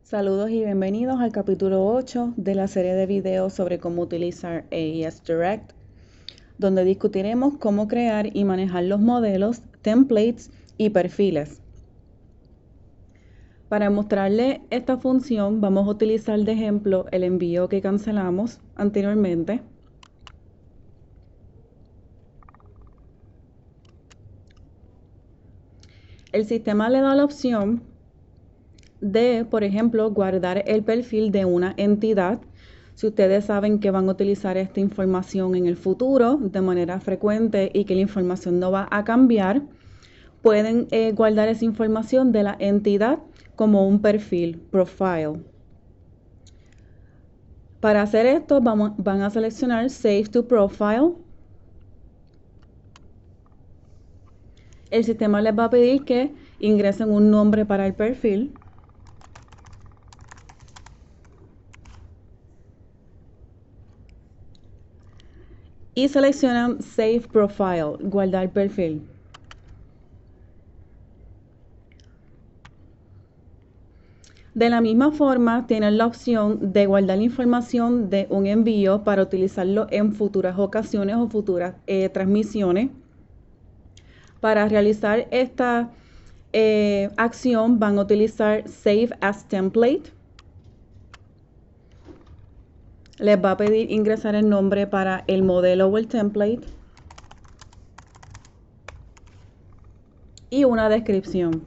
Saludos y bienvenidos al capítulo 8 de la serie de videos sobre cómo utilizar AES Direct, donde discutiremos cómo crear y manejar los modelos, templates y perfiles. Para mostrarle esta función vamos a utilizar de ejemplo el envío que cancelamos anteriormente. El sistema le da la opción de, por ejemplo, guardar el perfil de una entidad. Si ustedes saben que van a utilizar esta información en el futuro de manera frecuente y que la información no va a cambiar, pueden guardar esa información de la entidad como un perfil, profile. Para hacer esto van a seleccionar Save to Profile. El sistema les va a pedir que ingresen un nombre para el perfil. Y seleccionan Save Profile, guardar perfil. De la misma forma, tienen la opción de guardar la información de un envío para utilizarlo en futuras ocasiones o futuras transmisiones. Para realizar esta acción van a utilizar Save as Template. Les va a pedir ingresar el nombre para el modelo o el template y una descripción.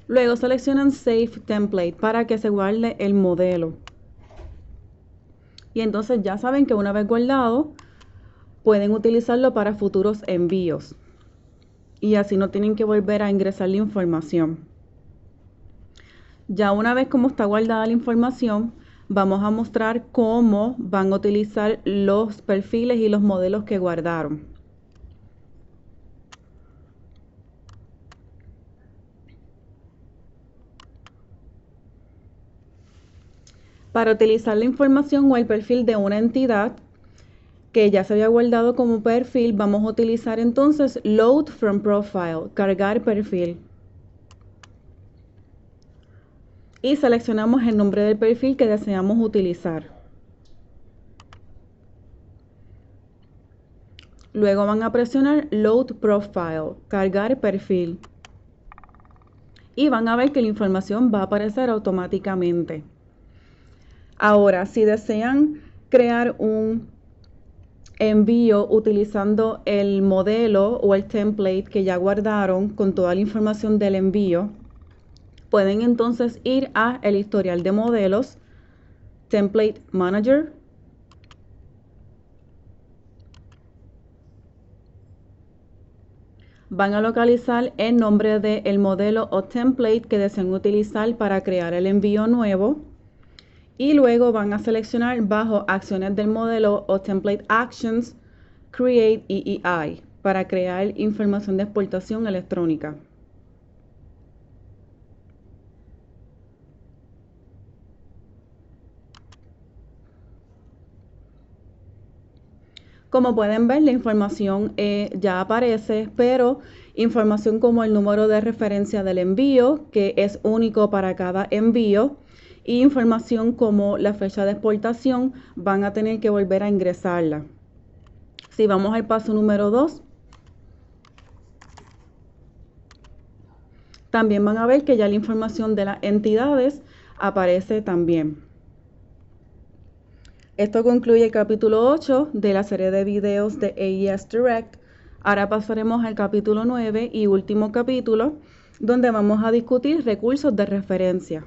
Luego seleccionan Save Template para que se guarde el modelo. Y entonces ya saben que una vez guardado, pueden utilizarlo para futuros envíos. Y así no tienen que volver a ingresar la información. Ya una vez como está guardada la información, vamos a mostrar cómo van a utilizar los perfiles y los modelos que guardaron. Para utilizar la información o el perfil de una entidad que ya se había guardado como perfil, vamos a utilizar entonces Load from Profile, cargar perfil. Y seleccionamos el nombre del perfil que deseamos utilizar. Luego van a presionar Load Profile, cargar perfil. Y van a ver que la información va a aparecer automáticamente. Ahora, si desean crear un envío utilizando el modelo o el template que ya guardaron con toda la información del envío, pueden entonces ir a el historial de modelos, Template Manager, van a localizar el nombre del modelo o template que desean utilizar para crear el envío nuevo y luego van a seleccionar bajo acciones del modelo o template actions, Create EEI para crear información de exportación electrónica. Como pueden ver, la información ya aparece, pero información como el número de referencia del envío, que es único para cada envío, y información como la fecha de exportación, van a tener que volver a ingresarla. Si vamos al paso número 2, también van a ver que ya la información de las entidades aparece también. Esto concluye el capítulo 8 de la serie de videos de AES Direct. Ahora pasaremos al capítulo 9 y último capítulo, donde vamos a discutir recursos de referencia.